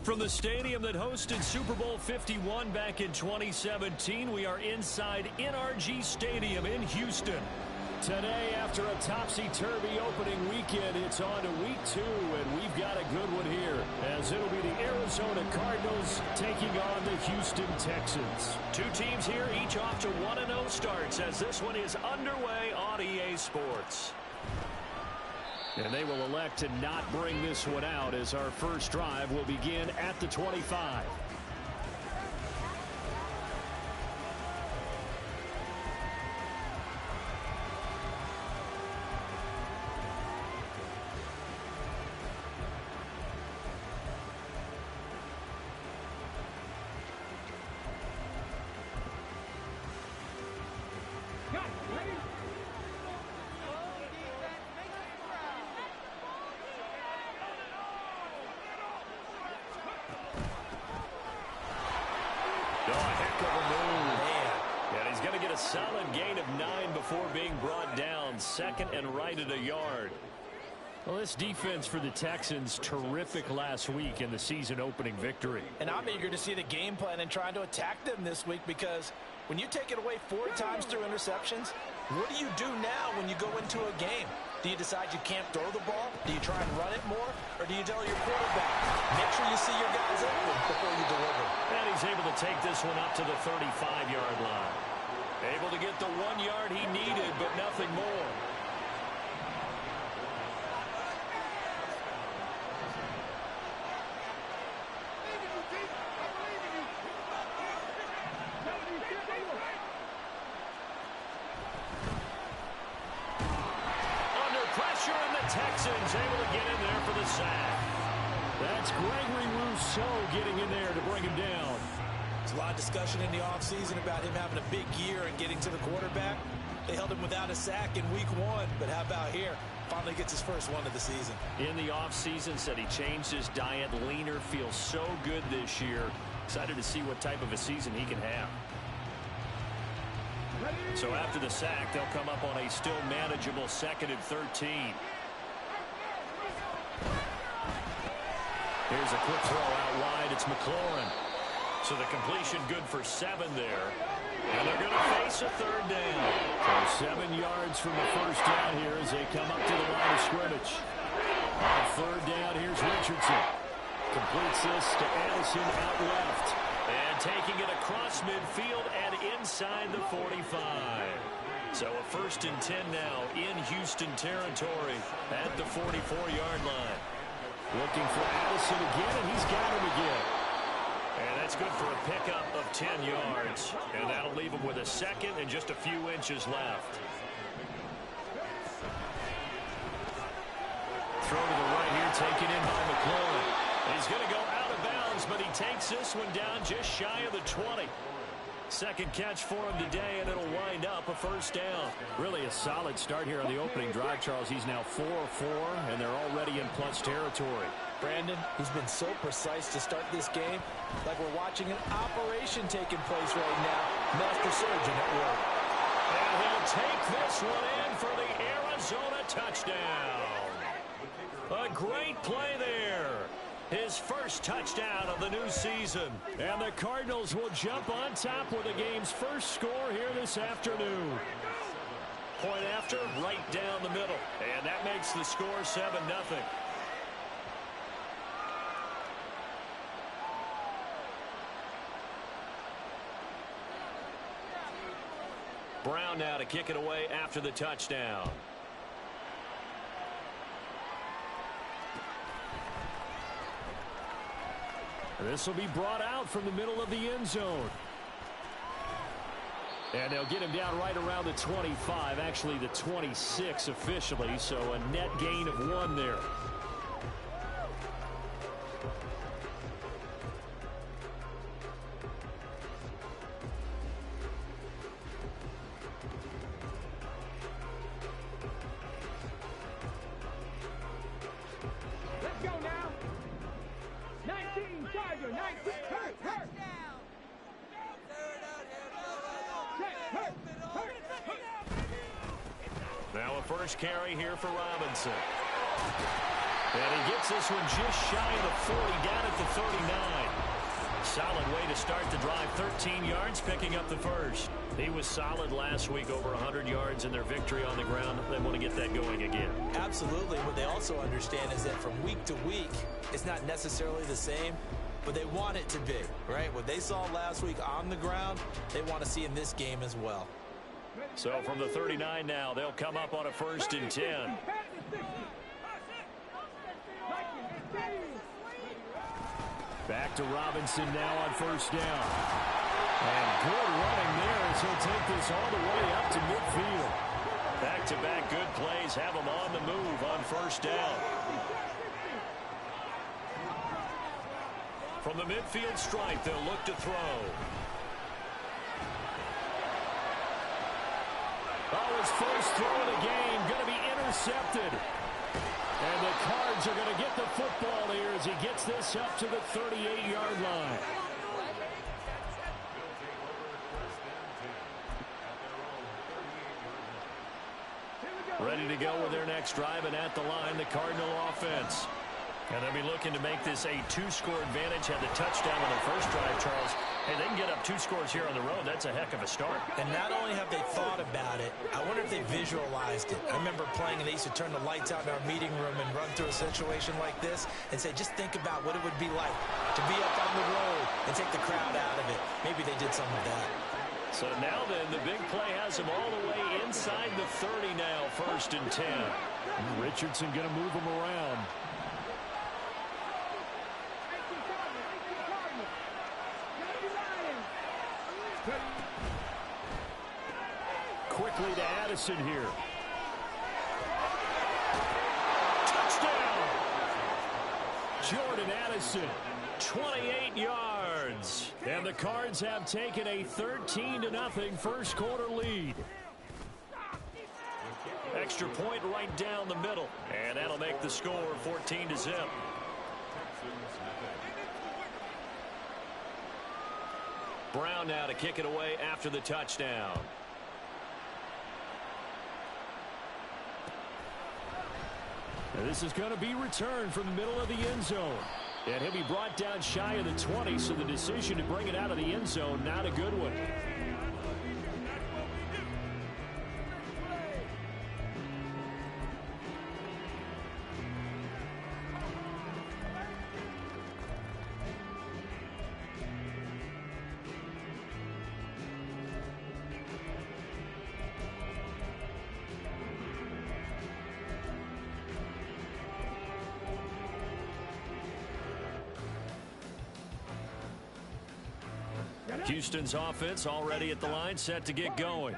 From the stadium that hosted Super Bowl 51 back in 2017, we are inside NRG Stadium in Houston. Today, after a topsy-turvy opening weekend, it's on to week 2, and we've got a good one here, as it'll be the Arizona Cardinals taking on the Houston Texans. Two teams here, each off to 1-0 starts, as this one is underway on EA Sports. And they will elect to not bring this one out, as our first drive will begin at the 25. Solid gain of 9 before being brought down. Second and right at a yard. Well, this defense for the Texans, terrific last week in the season opening victory. And I'm eager to see the game plan and trying to attack them this week, because when you take it away 4 times through interceptions, what do you do now when you go into a game? Do you decide you can't throw the ball? Do you try and run it more? Or do you tell your quarterback, make sure you see your guys open before you deliver? And he's able to take this one up to the 35-yard line. Able to get the 1 yard he needed, but nothing more. Under pressure, and the Texans able to get in there for the sack. That's Gregory Rousseau getting in there to bring him down. There's a lot of discussion in the offseason about him having a big year and getting to the quarterback. They held him without a sack in week 1, but how about here? Finally gets his first one of the season. In the offseason, said he changed his diet, leaner, feels so good this year. Excited to see what type of a season he can have. So after the sack, they'll come up on a still manageable 2nd and 13. Here's a quick throw out wide. It's McLaurin. So the completion good for 7 there. And they're going to face a 3rd down. So 7 yards from the first down here as they come up to the line of scrimmage. On 3rd down, here's Richardson. Completes this to Addison out left. And taking it across midfield and inside the 45. So a 1st and 10 now in Houston territory at the 44-yard line. Looking for Addison again, and he's got him again. And that's good for a pickup of 10 yards. And that'll leave him with a 2nd and just a few inches left. Throw to the right here, taken in by McLaurin. He's going to go out of bounds, but he takes this one down just shy of the 20. Second catch for him today, and it'll wind up a 1st down. Really a solid start here on the opening drive, Charles. He's now 4 of 4, and they're already in plus territory. Brandon, he's been so precise to start this game, like we're watching an operation taking place right now. Master surgeon at work. And he'll take this one in for the Arizona touchdown. A great play there. His first touchdown of the new season. And the Cardinals will jump on top with the game's first score here this afternoon. Point after, right down the middle. And that makes the score 7-0. Brown now to kick it away after the touchdown. This will be brought out from the middle of the end zone. And they'll get him down right around the 25, actually the 26 officially, so a net gain of 1 there. Let's go now. 19, Tiger, 19, hurt. Now a first carry here for Robinson. And he gets this one just shy of the 40, down at at the 39. Solid way to start the drive. 13 yards, picking up the first. He was solid last week, over 100 yards in their victory on the ground. They want to get that going again. Absolutely. What they also understand is that from week to week, it's not necessarily the same, but they want it to be, right? What they saw last week on the ground, they want to see in this game as well. So from the 39 now, they'll come up on a 1st and 10. Back to Robinson now on 1st down. And good running there as he'll take this all the way up to midfield. Back-to-back good plays have him on the move on 1st down. From the midfield stripe, they'll look to throw. Oh, his first throw of the game going to be intercepted. And the Cards are going to get the football here as he gets this up to the 38-yard line. Ready to go with their next drive, and at the line, the Cardinal offense. And they'll be looking to make this a 2-score advantage. Had the touchdown on their first drive, Charles. Hey, they can get up 2 scores here on the road. That's a heck of a start. And not only have they thought about it, I wonder if they visualized it. I remember playing, and they used to turn the lights out in our meeting room and run through a situation like this and say, just think about what it would be like to be up on the road and take the crowd out of it. Maybe they did some of that. So now then, the big play has him all the way inside the 30 now, 1st and 10. Richardson going to move him around. Quickly to Addison here. Touchdown! Jordan Addison, 28 yards. And the Cards have taken a 13-0 first quarter lead. Extra point right down the middle. And that'll make the score 14-0. Brown now to kick it away after the touchdown. Now this is going to be returned from the middle of the end zone. And he'll be brought down shy of the 20, so the decision to bring it out of the end zone, not a good one. Houston's offense already at the line, set to get going.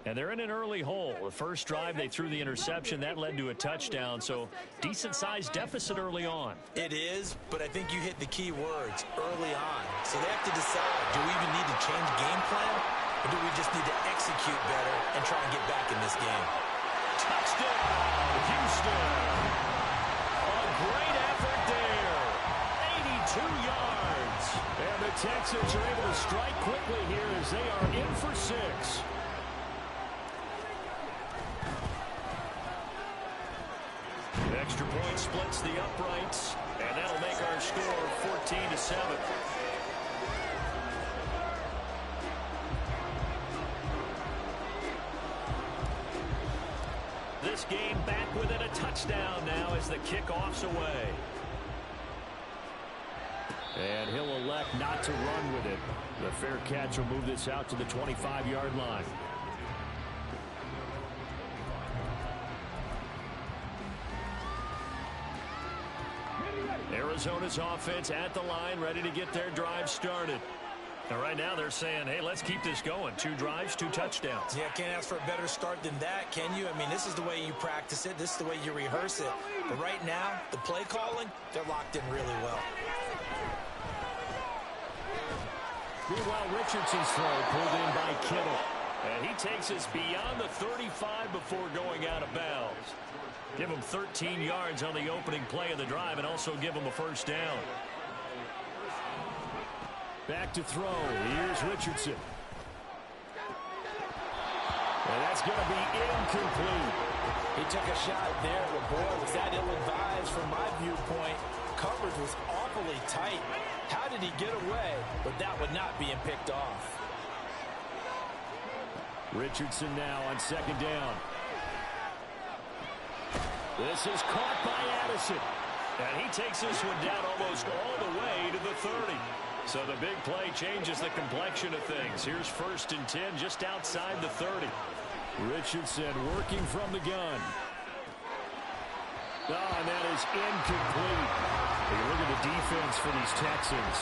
And they're in an early hole. The first drive, they threw the interception. That led to a touchdown, so decent-sized deficit early on. It is, but I think you hit the key words, early on. So they have to decide, do we even need to change game plan, or do we just need to execute better and try and get back in this game? Touchdown, Houston. A great effort there. 82 yards. And the Texans are able to strike quickly here as they are in for 6. Extra point splits the uprights, and that'll make our score 14-7. This game back within a touchdown now as the kickoff's away. And he'll elect not to run with it. The fair catch will move this out to the 25-yard line. Arizona's offense at the line, ready to get their drive started. And right now they're saying, hey, let's keep this going. 2 drives, 2 touchdowns. Yeah, can't ask for a better start than that, can you? I mean, this is the way you practice it. This is the way you rehearse it. But right now, the play calling, they're locked in really well. Meanwhile, Richardson's throw pulled in by Kittle. And he takes us beyond the 35 before going out of bounds. Give him 13 yards on the opening play of the drive and also give him a first down. Back to throw. Here's Richardson. And that's going to be incomplete. He took a shot there, but boy, was that ill-advised from my viewpoint. Coverage was awful awfully tight. How did he get away with that one not being picked off? Richardson now on second down. This is caught by Addison. And he takes this one down almost all the way to the 30. So the big play changes the complexion of things. Here's 1st and 10 just outside the 30. Richardson working from the gun. Oh, and that is incomplete. Hey, look at the defense for these Texans.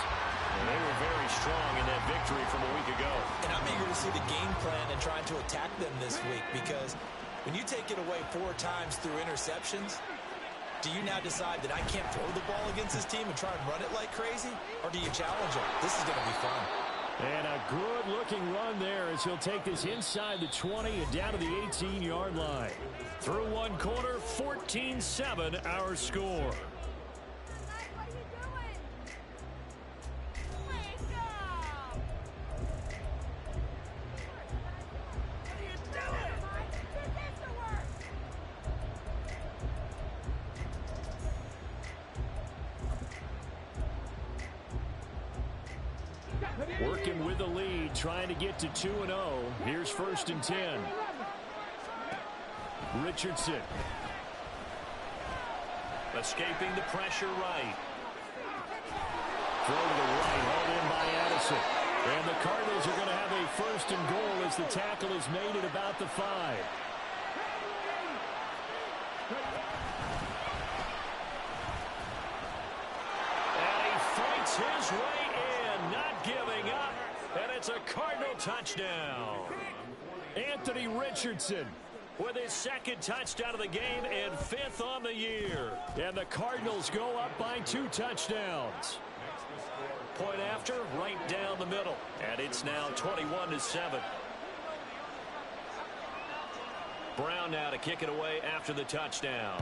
And they were very strong in that victory from a week ago. And I'm eager to see the game plan and trying to attack them this week, because when you take it away 4 times through interceptions, do you now decide that I can't throw the ball against this team and try and run it like crazy? Or do you challenge them? This is going to be fun. And a good-looking run there as he'll take this inside the 20 and down to the 18-yard line. Through one quarter, 14-7 our score. Working with the lead, trying to get to 2-0. Here's 1st and 10. Richardson. Escaping the pressure right. Throw to the right, hauled in by Addison. And the Cardinals are going to have a 1st and goal as the tackle is made at about the 5. And he fights his way in, not giving up. And it's a Cardinal touchdown. Anthony Richardson with his 2nd touchdown of the game and 5th on the year. And the Cardinals go up by 2 touchdowns. Point after, right down the middle. And it's now 21-7. Brown now to kick it away after the touchdown.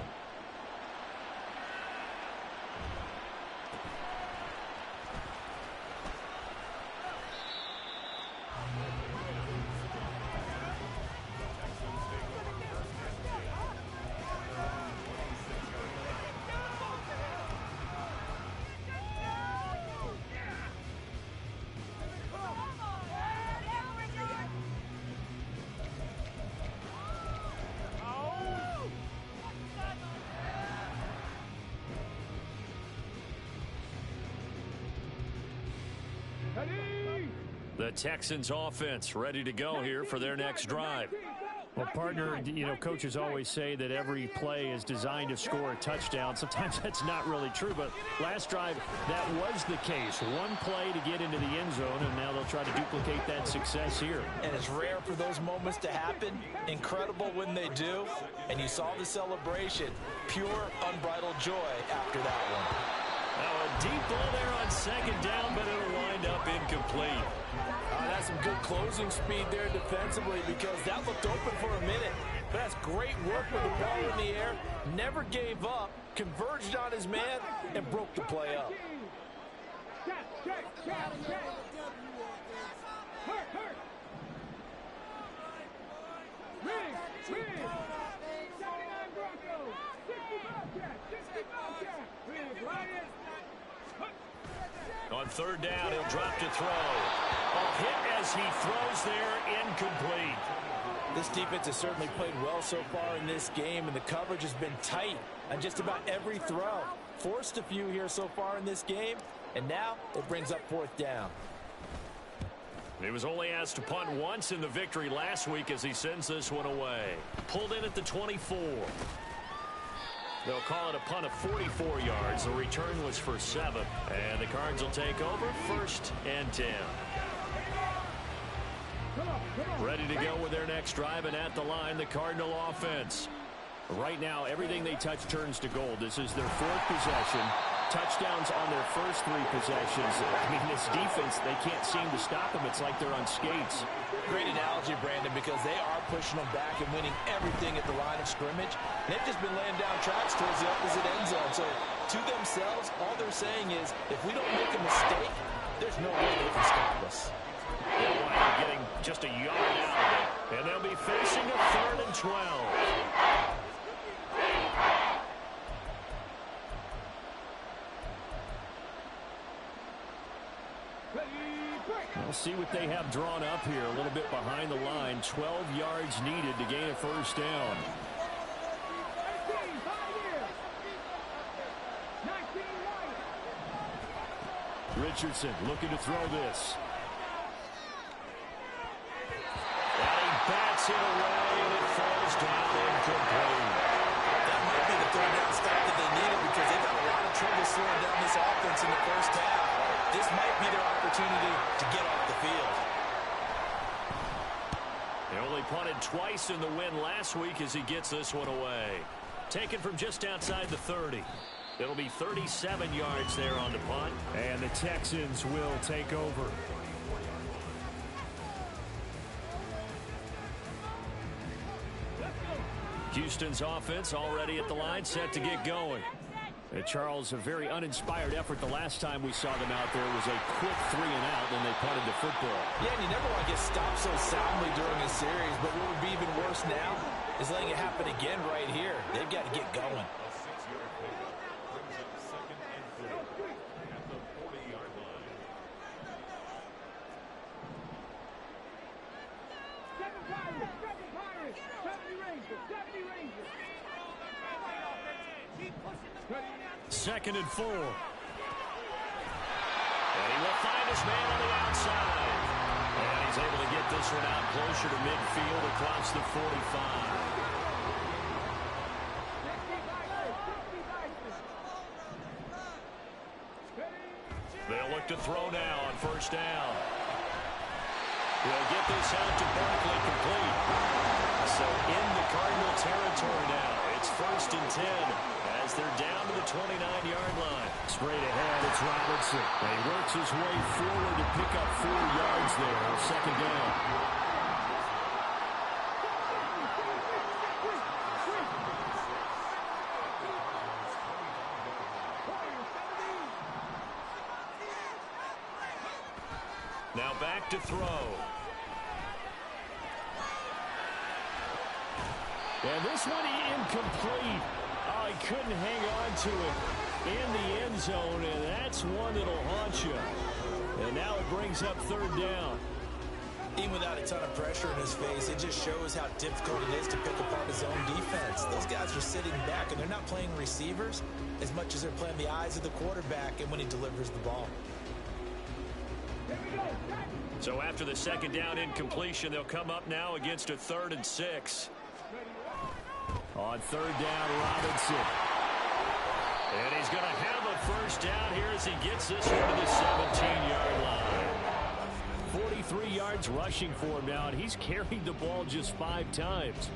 The Texans offense ready to go here for their next drive. Well, partner, you know, coaches always say that every play is designed to score a touchdown. Sometimes that's not really true, but last drive, that was the case. One play to get into the end zone, and now they'll try to duplicate that success here. And it's rare for those moments to happen. Incredible when they do. And you saw the celebration. Pure, unbridled joy after that one. Now a deep ball there on 2nd down, but it'll wind up incomplete. That's some good closing speed there defensively, because that looked open for a minute. But that's great work with the ball in the air. Never gave up, converged on his man, and broke the play up. On 3rd down, he'll drop to throw. A hit as he throws there, incomplete. This defense has certainly played well so far in this game, and the coverage has been tight on just about every throw. Forced a few here so far in this game, and now it brings up 4th down. He was only asked to punt once in the victory last week as he sends this one away. Pulled in at the 24. They'll call it a punt of 44 yards. The return was for 7. And the Cards will take over 1st and 10. Ready to go with their next drive, and at the line, the Cardinal offense. Right now, everything they touch turns to gold. This is their 4th possession. Touchdowns on their first 3 possessions. I mean, this defense, they can't seem to stop them. It's like they're on skates. Great analogy, Brandon, because they are pushing them back and winning everything at the line of scrimmage. They've just been laying down tracks towards the opposite end zone. So, to themselves, all they're saying is, if we don't make a mistake, there's no way they can stop us. They'll wind up getting just a yard out of it. And they'll be facing a 3rd and 12. We'll see what they have drawn up here. A little bit behind the line. 12 yards needed to gain a first down. Richardson looking to throw this. And he bats it away, and it falls down incomplete. That might be the third down stop that they needed because they've got a lot of trouble slowing down this offense in the first half. This might be their opportunity to get off the field. They only punted twice in the win last week as he gets this one away. Taken from just outside the 30. It'll be 37 yards there on the punt. And the Texans will take over. Houston's offense already at the line, set to get going. And Charles, a very uninspired effort the last time we saw them out there. It was a quick 3 and out when they punted the football. Yeah, and you never want to get stopped so soundly during a series, but what would be even worse now is letting it happen again right here. They've got to get going. Second and 4. And he will find his man on the outside. And he's able to get this one out closer to midfield across the 45. They'll look to throw now on first down. They'll get this out to Barkley complete. So in the Cardinal territory now. It's first and 10 as they're down to the 29-yard line. Straight ahead, it's Robinson. And he works his way forward to pick up 4 yards there on second down. Now back to throw. And this one incomplete. Oh, he couldn't hang on to it in the end zone, and that's one that'll haunt you. And now it brings up third down. Even without a ton of pressure in his face, it just shows how difficult it is to pick apart his own defense. Those guys are sitting back, and they're not playing receivers as much as they're playing the eyes of the quarterback and when he delivers the ball. So after the second down incompletion, they'll come up now against a 3rd and 6. On third down, Robinson. And he's going to have a first down here as he gets this one to the 17-yard line. 43 yards rushing for him now, and he's carried the ball just 5 times.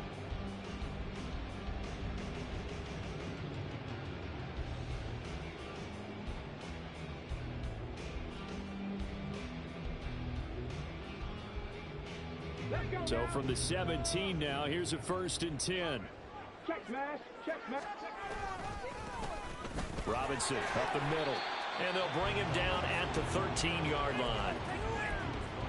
So from the 17 now, here's a 1st and 10. Check smash, check smash. Robinson up the middle. And they'll bring him down at the 13-yard line.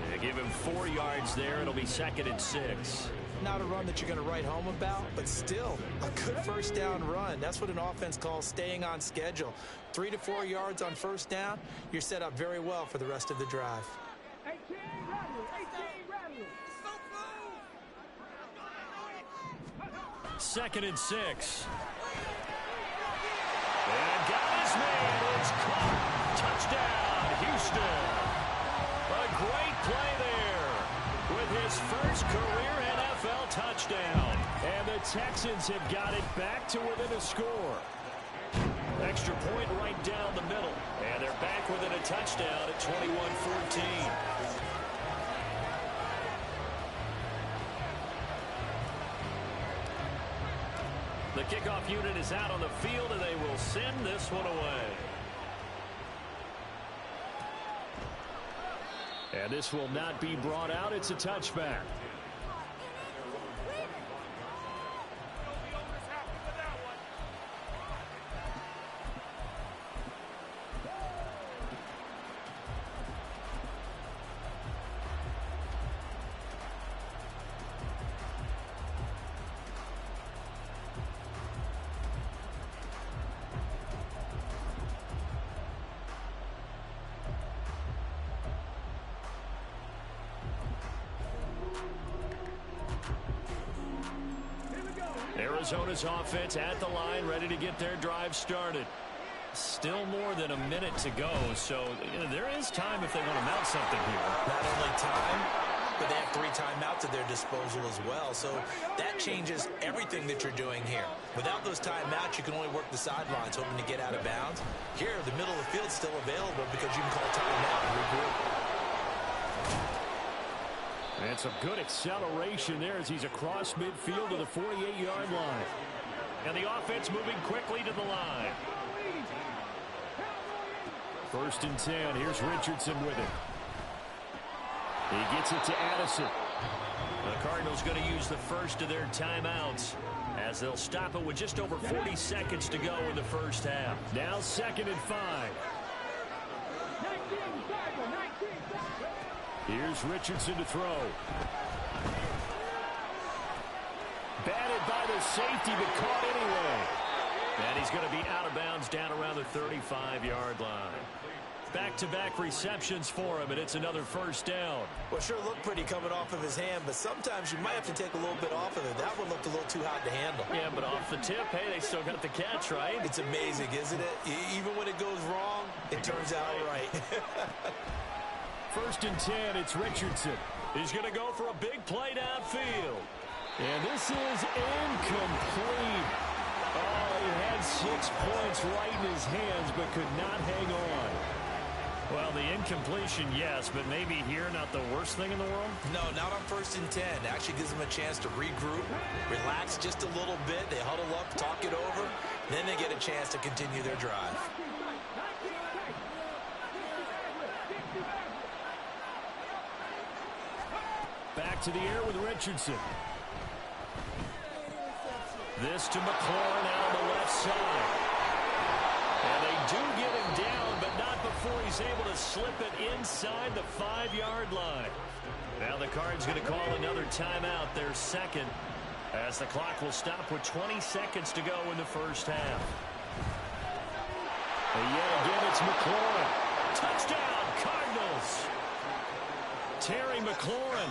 They give him 4 yards there. It'll be 2nd and 6. Not a run that you're going to write home about, but still a good first down run. That's what an offense calls staying on schedule. 3 to 4 yards on first down. You're set up very well for the rest of the drive. 18 rattle, 18 rattle. 2nd and 6. And got his man. It's caught. Touchdown, Houston. A great play there with his first career NFL touchdown. And the Texans have got it back to within a score. Extra point right down the middle. And they're back within a touchdown at 21-14. The kickoff unit is out on the field, and they will send this one away. And this will not be brought out. It's a touchback. Arizona's offense at the line, ready to get their drive started. Still more than a minute to go, so there is time if they want to mount something here. Not only time, but they have 3 timeouts at their disposal as well, so that changes everything that you're doing here. Without those timeouts, you can only work the sidelines, hoping to get out of bounds. Here, the middle of the field's still available because you can call timeout and regroup. And some good acceleration there as he's across midfield to the 48-yard line. And the offense moving quickly to the line. 1st and 10. Here's Richardson with it. He gets it to Addison. The Cardinals going to use the first of their timeouts as they'll stop it with just over 40 seconds to go in the first half. Now 2nd and 5. Here's Richardson to throw. Batted by the safety, but caught anyway. And he's going to be out of bounds down around the 35-yard line. Back-to-back receptions for him, and it's another 1st down. Well, sure looked pretty coming off of his hand, but sometimes you might have to take a little bit off of it. That one looked a little too hot to handle. Yeah, but off the tip, hey, they still got the catch, right? It's amazing, isn't it? Even when it goes wrong, it turns out right. 1st and 10, it's Richardson. He's going to go for a big play downfield. And this is incomplete. Oh, he had 6 points right in his hands, but could not hang on. Well, the incompletion, yes, but maybe here not the worst thing in the world? No, not on 1st and 10. It actually gives them a chance to regroup, relax just a little bit. They huddle up, talk it over, then they get a chance to continue their drive. Back to the air with Richardson. This to McLaurin out on the left side. And they do get him down, but not before he's able to slip it inside the 5-yard line. Now the Cards going to call another timeout, their 2nd, as the clock will stop with 20 seconds to go in the first half. And yet again, it's McLaurin. Touchdown, Cardinals! Terry McLaurin,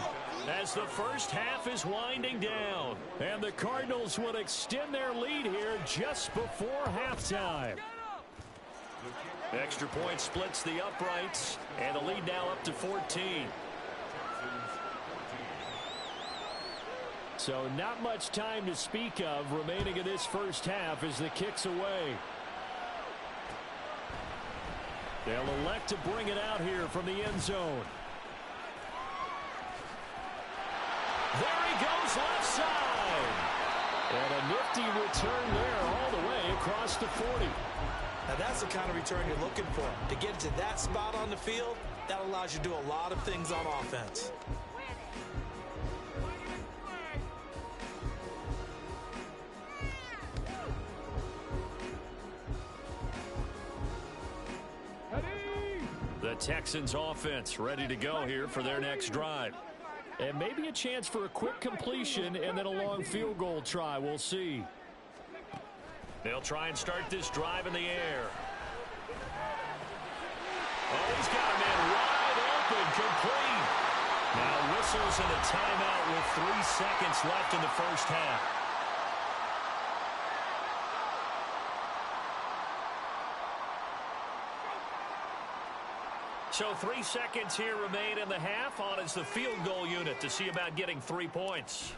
as the first half is winding down. And the Cardinals will extend their lead here just before halftime. Extra point splits the uprights, and the lead now up to 14. So not much time to speak of remaining in this first half as the kick's away. They'll elect to bring it out here from the end zone. There he goes left side. And a nifty return there all the way across the 40. Now that's the kind of return you're looking for. To get to that spot on the field, that allows you to do a lot of things on offense. The Texans offense ready to go here for their next drive. And maybe a chance for a quick completion and then a long field goal try. We'll see. They'll try and start this drive in the air. Oh, he's got a man wide open, complete. Now whistles and a timeout with 3 seconds left in the first half. So 3 seconds here remain in the half. On is the field goal unit to see about getting 3 points.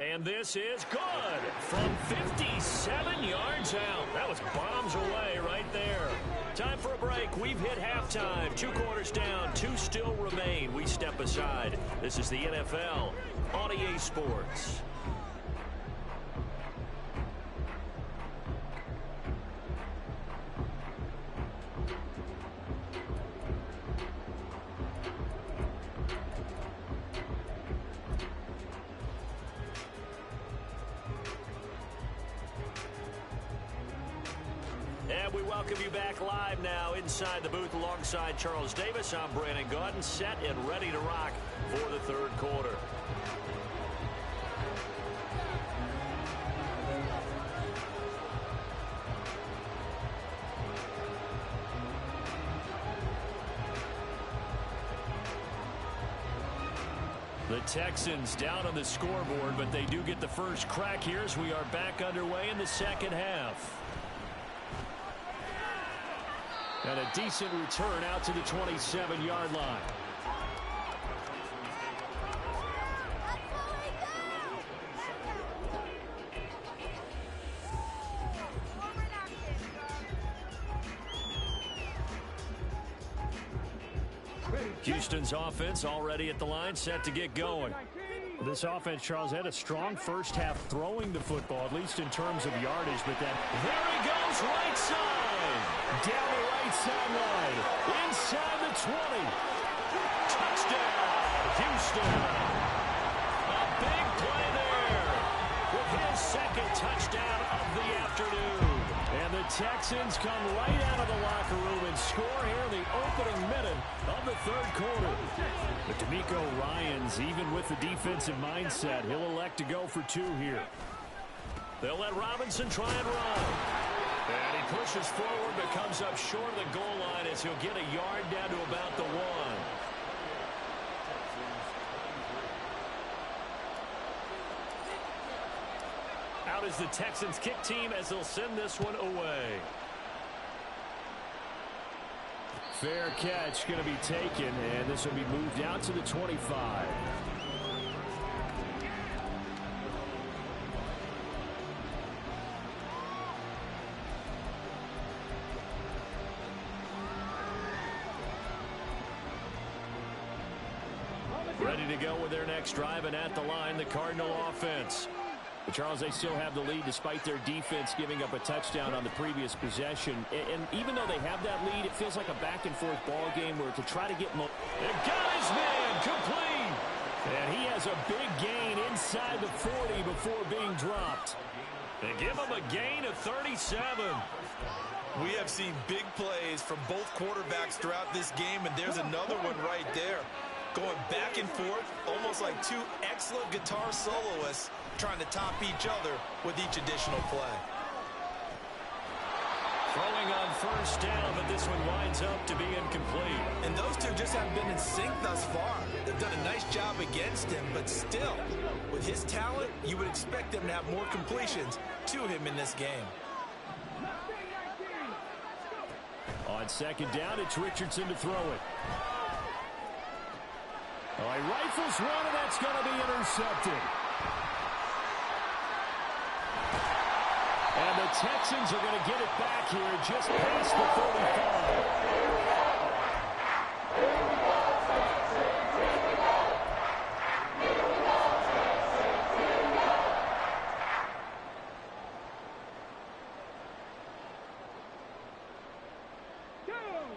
And this is good from 57 yards out. That was bombs away right there. Time for a break. We've hit halftime. 2 quarters down. 2 still remain. We step aside. This is the NFL on EA Sports. And we welcome you back live now inside the booth alongside Charles Davis. I'm Brandon Gaudin, set and ready to rock for the third quarter. The Texans down on the scoreboard, but they do get the first crack here as we are back underway in the second half. And a decent return out to the 27-yard line. Houston's offense already at the line, set to get going. This offense, Charles, had a strong first half throwing the football, at least in terms of yardage, but then there he goes, right side. Down the right sideline. Inside the 20. Touchdown, Houston. A big play there with his second touchdown of the afternoon. And the Texans come right out of the locker room and score here in the opening minute of the third quarter. But D'Amico Ryans, even with the defensive mindset, he'll elect to go for two here. They'll let Robinson try and run. And he pushes forward but comes up short of the goal line as he'll get a yard down to about the 1. Out is the Texans kick team as they'll send this one away. Fair catch going to be taken, and this will be moved out to the 25. Ready to go with their next drive, and at the line, the Cardinal offense. But Charles, they still have the lead despite their defense giving up a touchdown on the previous possession. And even though they have that lead, it feels like a back-and-forth ball game where to try to get more. And got his man complete. And he has a big gain inside the 40 before being dropped. And give him a gain of 37. We have seen big plays from both quarterbacks throughout this game, and there's another one right there. Going back and forth, almost like two excellent guitar soloists trying to top each other with each additional play. Throwing on first down, but this one winds up to be incomplete. And those two just haven't been in sync thus far. They've done a nice job against him, but still, with his talent, you would expect them to have more completions to him in this game. On second down, it's Richardson to throw it. Oh, he rifles one, and that's going to be intercepted. And the Texans are going to get it back here just past the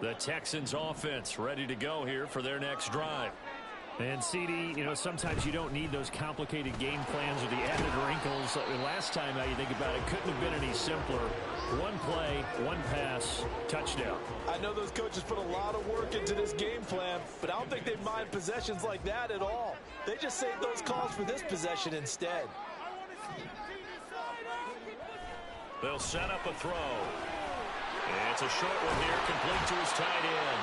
35. The Texans offense ready to go here for their next drive. And CD, you know, sometimes you don't need those complicated game plans or the added wrinkles. Last time, now you think about it, couldn't have been any simpler. One play, one pass, touchdown. I know those coaches put a lot of work into this game plan, but I don't think they mind possessions like that at all. They just save those calls for this possession instead. They'll set up a throw. And it's a short one here, complete to his tight end.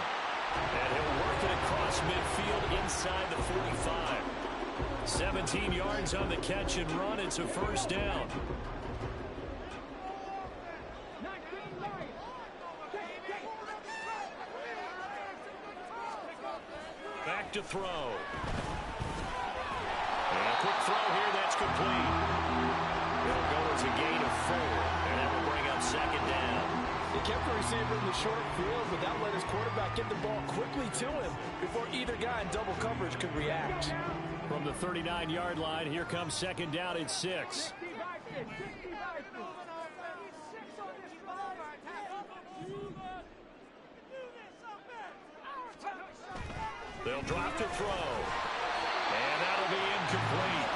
And he'll work it across midfield inside the 45. 17 yards on the catch and run. It's a first down. Back to throw. And a quick throw here, that's complete. It'll go as a gain of 4. And that will bring up second down. He kept the receiver in the short field, but that let his quarterback get the ball quickly to him before either guy in double coverage could react. From the 39-yard line, here comes second down at 6. They'll drop to throw. And that'll be incomplete.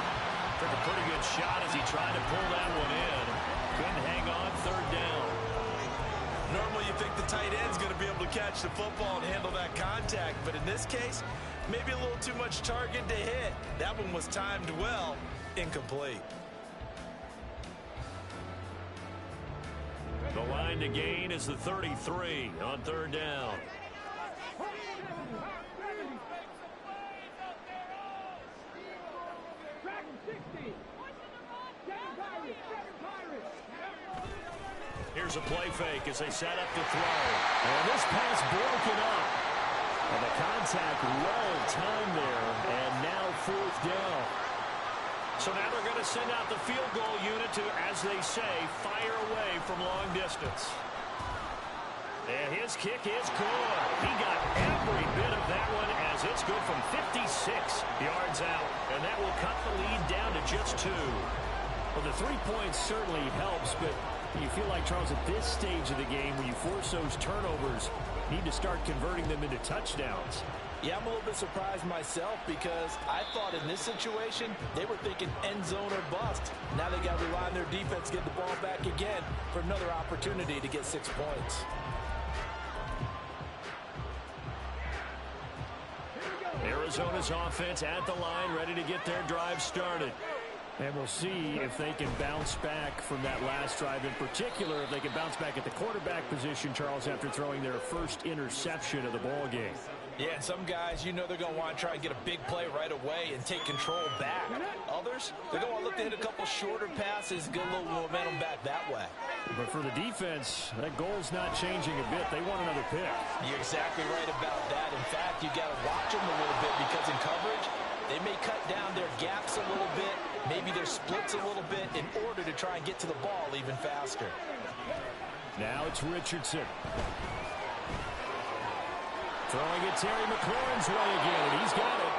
Took a pretty good shot as he tried to pull that one in. Couldn't hang on, third down. Normally you think the tight end's going to be able to catch the football and handle that contact, but in this case, maybe a little too much target to hit. That one was timed well, incomplete. The line to gain is the 33 on third down. 60. 7 Pirates, 7 Pirates. Here's a play fake as they set up to throw. And this pass broken up. And the contact well timed there. And now 4th down. So now they're going to send out the field goal unit to, as they say, fire away from long distance. And his kick is good. He got every bit of that one as it's good from 56 yards out. And that will cut the lead down to just 2. Well, the 3 points certainly helps, but you feel like, Charles, at this stage of the game, when you force those turnovers, you need to start converting them into touchdowns. Yeah, I'm a little bit surprised myself because I thought in this situation they were thinking end zone or bust. Now they got to rely on their defense, get the ball back again for another opportunity to get 6 points. Arizona's offense at the line, ready to get their drive started. And we'll see if they can bounce back from that last drive. In particular, if they can bounce back at the quarterback position, Charles, after throwing their first interception of the ball game. Yeah, and some guys, you know they're going to want to try and get a big play right away and take control back. Others, they're going to want to look to hit a couple shorter passes, get a little momentum back that way. But for the defense, that goal's not changing a bit. They want another pick. You're exactly right about that. In fact, you got to watch them a little bit because in coverage, they may cut down their gaps a little bit, maybe their splits a little bit in order to try and get to the ball even faster. Now it's Richardson. Throwing it Terry McLaurin's way again, and he's got it.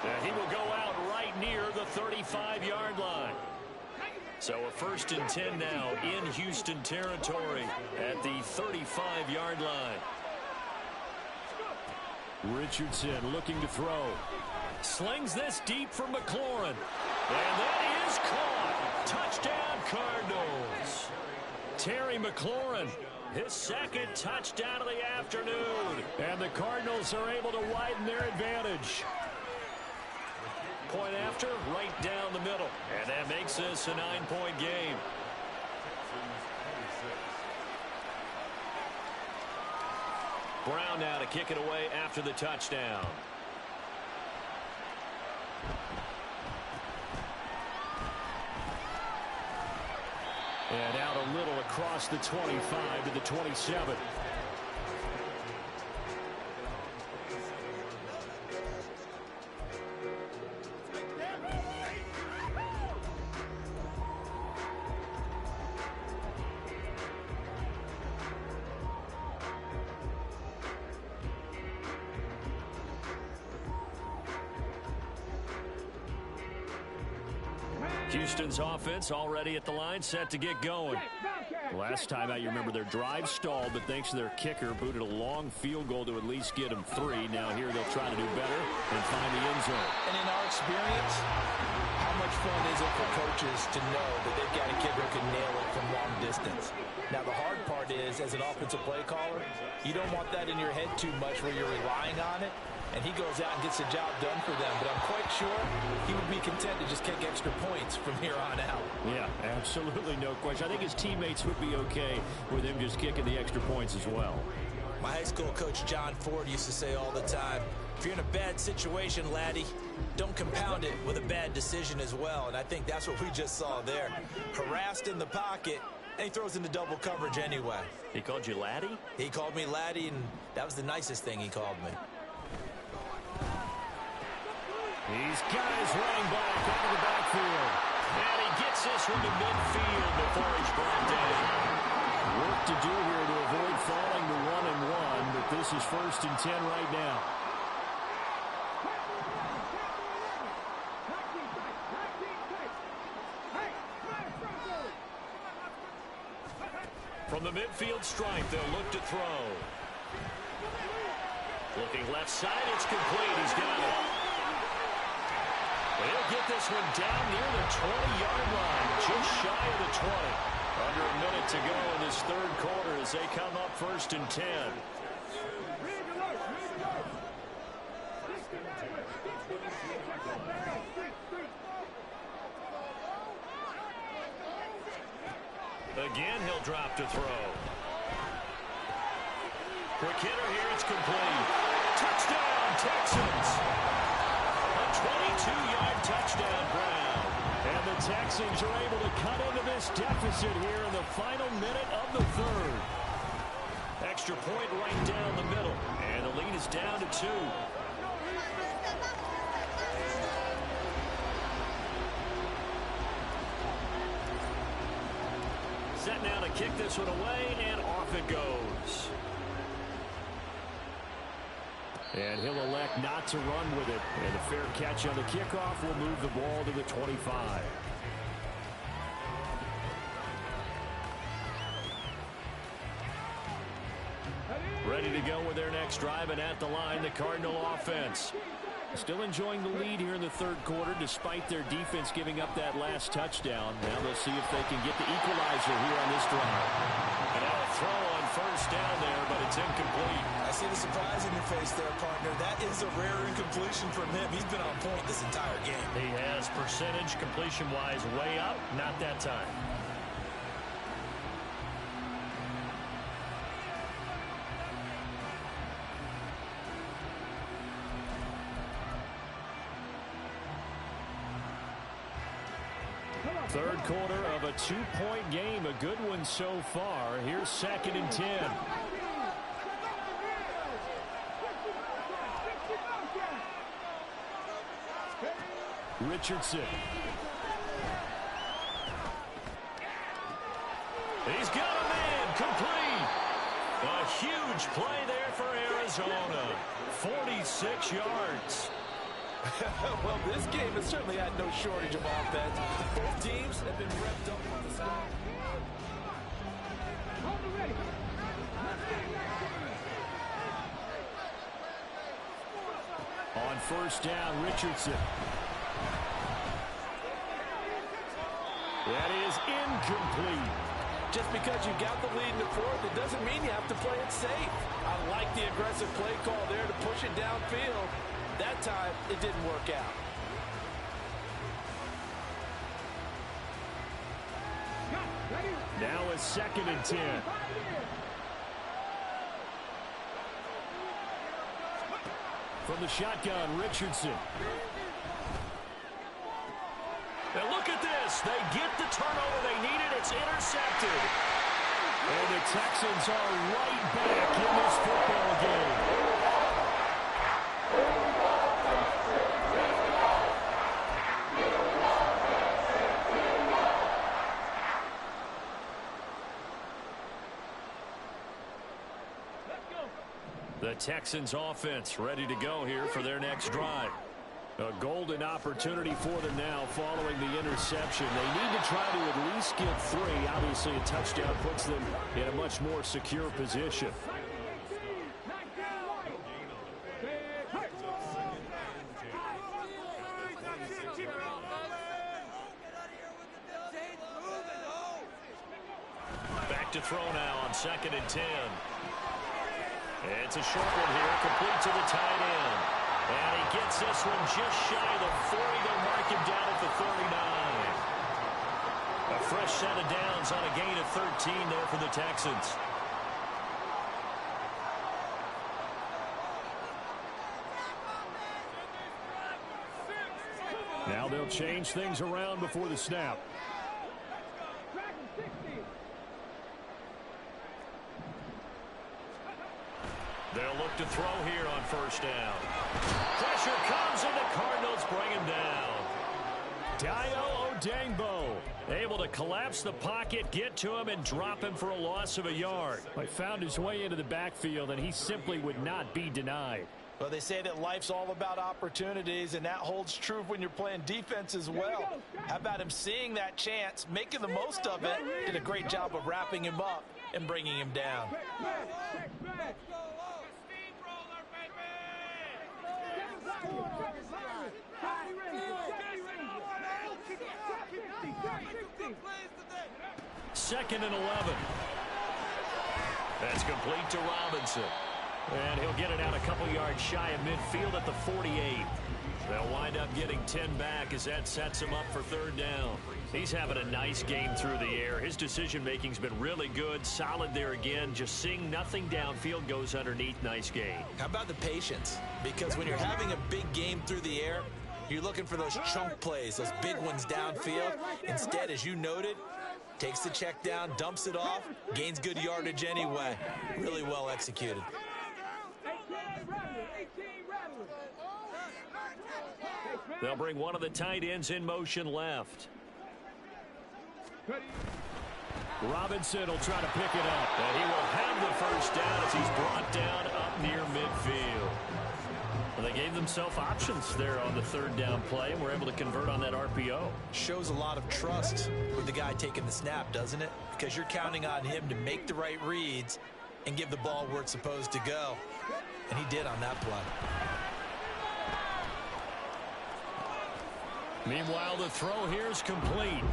And he will go out right near the 35-yard line. So a 1st and 10 now in Houston territory at the 35-yard line. Richardson looking to throw. Slings this deep for McLaurin. And that is caught. Touchdown, Cardinals. Terry McLaurin, his 2nd touchdown of the afternoon. And the Cardinals are able to widen their advantage. Point after, right down the middle. And that makes this a 9-point game. Brown now to kick it away after the touchdown. And out a little across the 25 to the 27. Houston's offense already at the line, set to get going. Last time out, you remember their drive stalled, but thanks to their kicker, booted a long field goal to at least get them 3. Now here they'll try to do better and find the end zone. And in our experience, how much fun is it for coaches to know that they've got a kicker who can nail it from long distance? Now the hard part is, as an offensive play caller, you don't want that in your head too much where you're relying on it. And he goes out and gets the job done for them. But I'm quite sure he would be content to just kick extra points from here on out. Yeah, absolutely no question. I think his teammates would be okay with him just kicking the extra points as well. My high school coach, John Ford, used to say all the time, if you're in a bad situation, laddie, don't compound it with a bad decision as well. And I think that's what we just saw there. Harassed in the pocket, and he throws into double coverage anyway. He called you laddie? He called me laddie, and that was the nicest thing he called me. These guys running back out of the backfield. And he gets this one to midfield before he's brought down. Work to do here to avoid falling to 1-1, but this is 1st and 10 right now. From the midfield stripe, they'll look to throw. Looking left side, it's complete. He's got it. He'll get this one down near the 20-yard line, just shy of the 20. Under a minute to go in this 3rd quarter as they come up 1st and 10. Again, he'll drop to throw. Quick hitter here, it's complete. Touchdown, Texans! A 22-yard touchdown, Brown. And the Texans are able to cut into this deficit here in the final minute of the third. Extra point right down the middle. And the lead is down to 2. Set now to kick this one away, and off it goes. And he'll elect not to run with it. And the fair catch on the kickoff will move the ball to the 25. Ready to go with their next drive, and at the line, the Cardinal offense. Still enjoying the lead here in the third quarter, despite their defense giving up that last touchdown. Now they'll see if they can get the equalizer here on this drive. And now a throw on first down there, but it's incomplete. I see the surprise in your face there, partner. That is a rare incompletion from him. He's been on point this entire game. He has percentage completion-wise way up, not that time. Third quarter of a 2-point game. A good one so far. Here's 2nd and 10. Richardson. He's got a man complete. A huge play there for Arizona. 46 yards. Well, this game has certainly had no shortage of offense. Both teams have been revved up on the score. On first down, Richardson. That is incomplete. Just because you got the lead in the fourth, it doesn't mean you have to play it safe. I like the aggressive play call there to push it downfield. That time, it didn't work out. Now a 2nd and 10. From the shotgun, Richardson. And look at this. They get the turnover they needed. It's intercepted. And the Texans are right back in this football game. The Texans offense ready to go here for their next drive. A golden opportunity for them now following the interception. They need to try to at least get 3. Obviously, a touchdown puts them in a much more secure position. Back to throw now on 2nd and 10. It's a short one here, complete to the tight end. And he gets this one just shy of the 40. They'll mark him down at the 39. A fresh set of downs on a gain of 13 there for the Texans. Now they'll change things around before the snap. They'll look to throw here on first down. Pressure comes, and the Cardinals bring him down. Dio Odangbo able to collapse the pocket, get to him, and drop him for a loss of a yard. He found his way into the backfield, and he simply would not be denied. Well, they say that life's all about opportunities, and that holds true when you're playing defense as well. How about him seeing that chance, making the most of it, did a great job of wrapping him up and bringing him down. Second and 11. That's complete to Robinson. And he'll get it out a couple yards shy of midfield at the 48. They'll wind up getting 10 back as that sets him up for third down. He's having a nice game through the air. His decision-making's been really good. Solid there again. Just seeing nothing downfield goes underneath. Nice game. How about the patience? Because when you're having a big game through the air, You're looking for those chunk plays, those big ones downfield. Instead, as you noted, takes the check down, dumps it off, gains good yardage anyway. Really well executed. They'll bring one of the tight ends in motion left. Robinson will try to pick it up. And he will have the first down as he's brought down up near midfield. Well, they gave themselves options there on the third down play and were able to convert on that RPO. Shows a lot of trust with the guy taking the snap, doesn't it? Because you're counting on him to make the right reads and give the ball where it's supposed to go. And he did on that play. Meanwhile, the throw here is complete.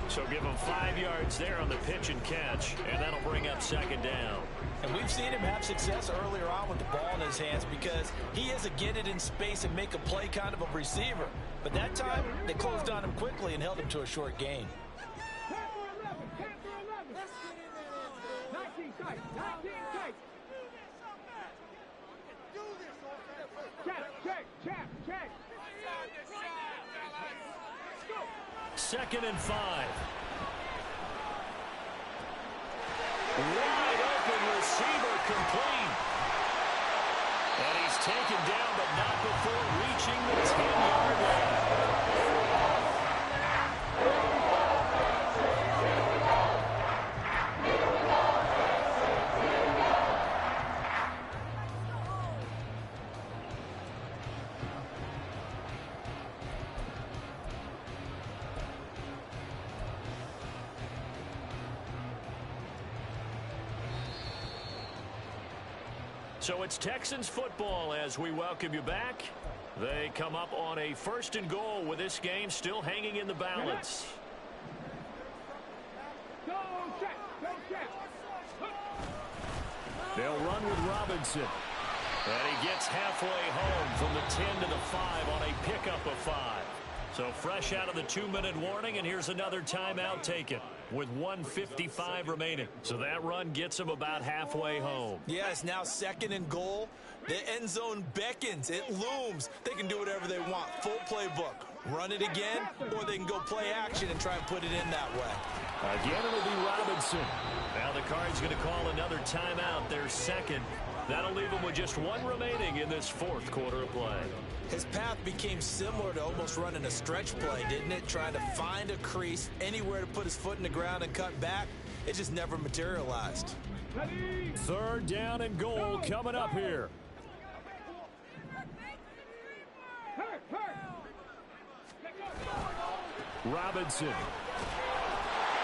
So give him 5 yards there on the pitch and catch, and that'll bring up second down. And we've seen him have success earlier on with the ball in his hands because he is a get it in space and make a play kind of a receiver. But that time, they closed on him quickly and held him to a short gain. 19 tight. Check. Second and 5. Wide open receiver complete. And he's taken down, but not before reaching the 10-yard line. So it's Texans football as we welcome you back. They come up on a first and goal with this game still hanging in the balance. They'll run with Robinson. And he gets halfway home from the 10 to the 5 on a pickup of 5. So fresh out of the 2-minute warning, and here's another timeout taken with 1:55 remaining. So that run gets them about halfway home. Yeah, it's now second and goal. The end zone beckons. It looms. They can do whatever they want. Full playbook. Run it again, or they can go play action and try and put it in that way. Again, it'll be Robinson. Now the Cards going to call another timeout, their second. That'll leave them with just 1 remaining in this fourth quarter of play. His path became similar to almost running a stretch play, didn't it? Trying to find a crease, anywhere to put his foot in the ground and cut back. It just never materialized. Third down and goal coming up here. Robinson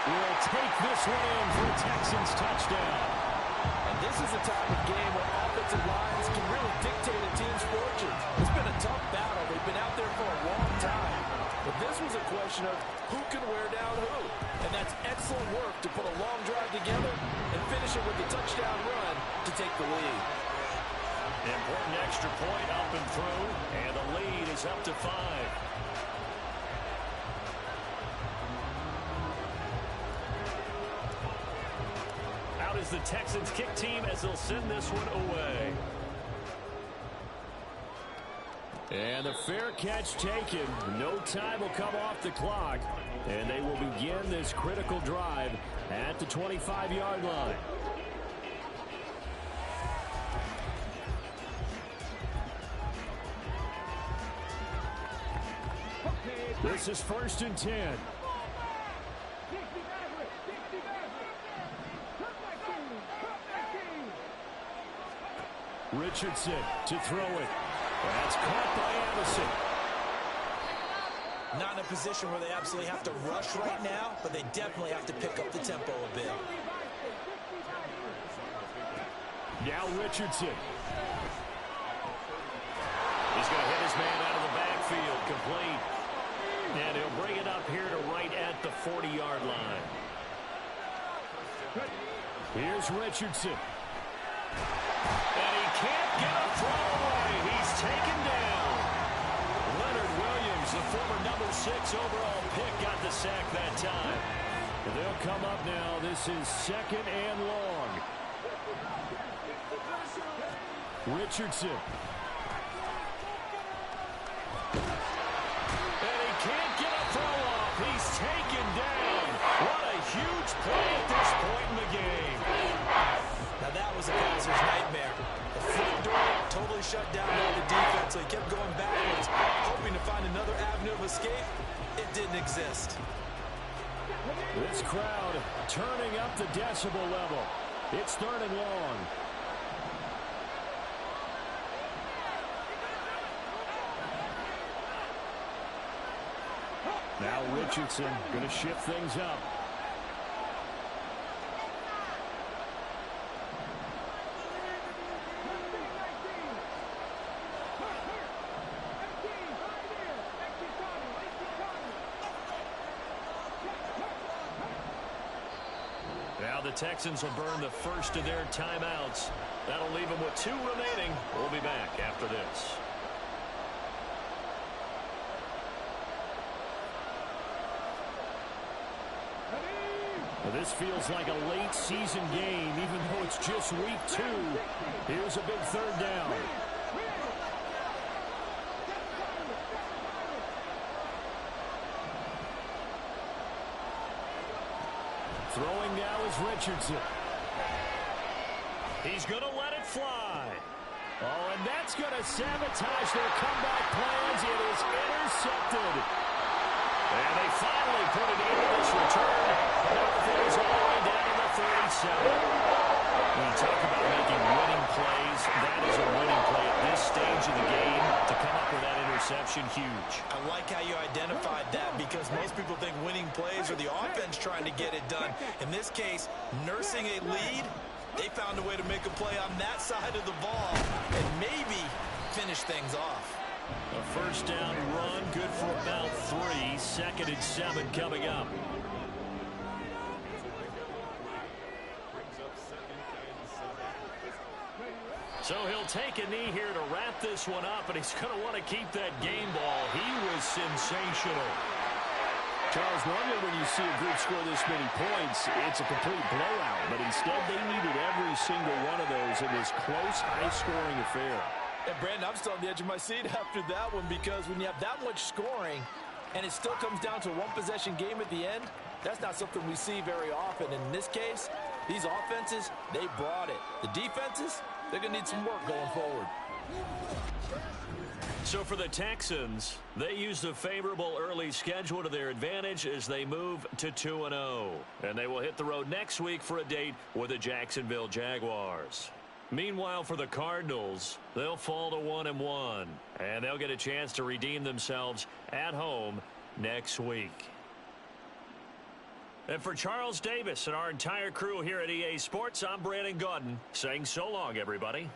will take this one in for a Texans touchdown. And this is the type of game where offensive lines can really dictate a team's fortunes. It's been a tough battle. They've been out there for a long time. But this was a question of who can wear down who. And that's excellent work to put a long drive together and finish it with a touchdown run to take the lead. Important extra point up and through, and the lead is up to 5. Out is the Texans kick team as they'll send this one away. And the fair catch taken. No time will come off the clock, and they will begin this critical drive at the 25-yard line. This is 1st and 10. Richardson to throw it. That's caught by Anderson. Not in a position where they absolutely have to rush right now, but they definitely have to pick up the tempo a bit. Now Richardson. He's going to hit his man out of the backfield, complete. And he'll bring it up here to right at the 40-yard line. Here's Richardson. And he can't get a throw away. He's taken down. Leonard Williams, the former number 6 overall pick, got the sack that time. And they'll come up now. This is 2nd and long. Richardson. shut down by the defense, so he kept going backwards, hoping to find another avenue of escape. It didn't exist. This crowd turning up the decibel level. It's 3rd and long. Now Richardson going to shift things up. Now the Texans will burn the first of their timeouts. That'll leave them with 2 remaining. We'll be back after this. Well, this feels like a late season game, even though it's just week 2. Here's a big 3rd down. Throwing now is Richardson. He's going to let it fly. Oh, and that's going to sabotage their comeback plans. It is intercepted. And they finally put it into this return. And now things all the way down to the 37. When you talk about making winning plays, that is a winning play at this stage of the game. To come up with that interception, huge. I like how you identified that, because most people think winning plays are the offense trying to get it done. In this case, nursing a lead, they found a way to make a play on that side of the ball and maybe finish things off. A first down run, good for about 3. 2nd and 7 coming up. So he'll take a knee here to wrap this one up, and he's going to want to keep that game ball. He was sensational. Charles, normally when you see a group score this many points, it's a complete blowout. But instead, they needed every single one of those in this close, high-scoring affair. And Brandon, I'm still on the edge of my seat after that one, because when you have that much scoring and it still comes down to a one-possession game at the end, that's not something we see very often. In this case, these offenses, they brought it. The defenses, they're going to need some work going forward. So for the Texans, they used a favorable early schedule to their advantage as they move to 2-0. And they will hit the road next week for a date with the Jacksonville Jaguars. Meanwhile, for the Cardinals, they'll fall to 1-1. And they'll get a chance to redeem themselves at home next week. And for Charles Davis and our entire crew here at EA Sports, I'm Brandon Gaudin saying so long, everybody.